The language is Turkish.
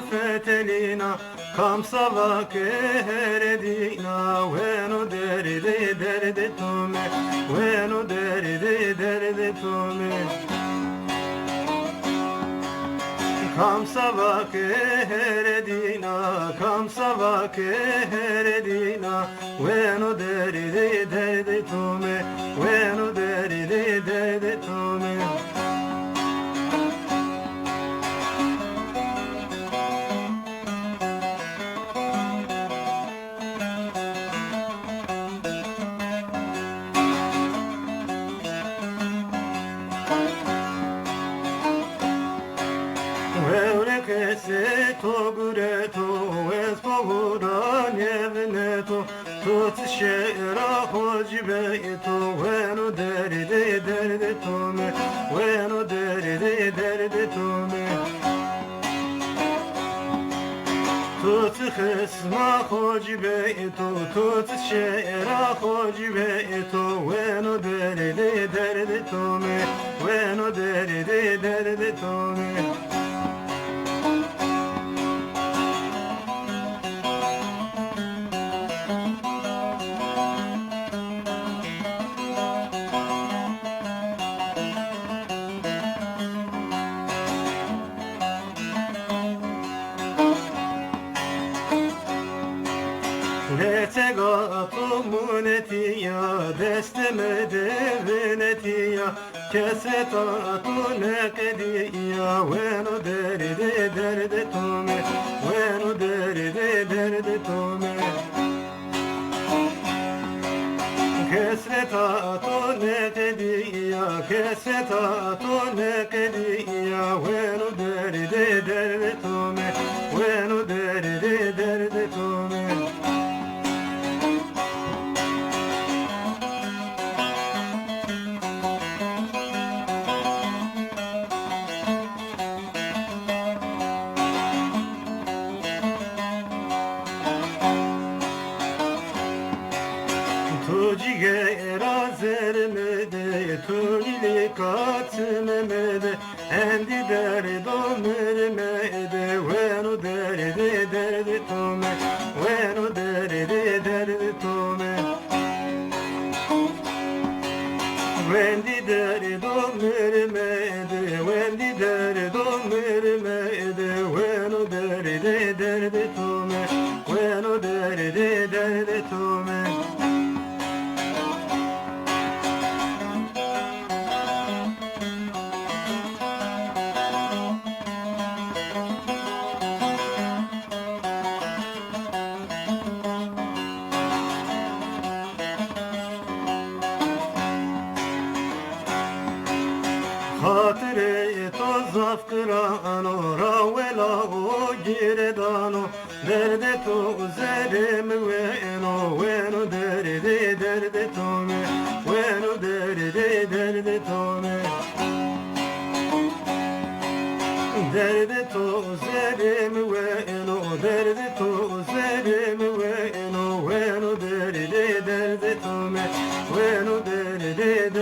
fetelina kamsava keredina weno derde tome weno derde tome kamsava keredina weno derde tome weno derde tome se to gure to es povura nevne to tot shera hojibe to weno derde to me weno derde to me tot khesma hojibe to tot shera hojibe to weno derde to me weno derde to me Letega tumunetiya desteme devenetiya keseta tunekediya weno derde tome weno derde tome keseta tunekediya weno derde tome weno derde tome Tujigera zermede, tujili katmemede, endi derdo mermede, weno derde tome, weno derde tome. Wendi derdo mermede, wendi derdo mermede, weno derde tome, weno derde tome. Hatire to zafkırano ravela o giredano derde to zerem weno derde tome weno derde tome derde to zerem weno weno derde tome weno derde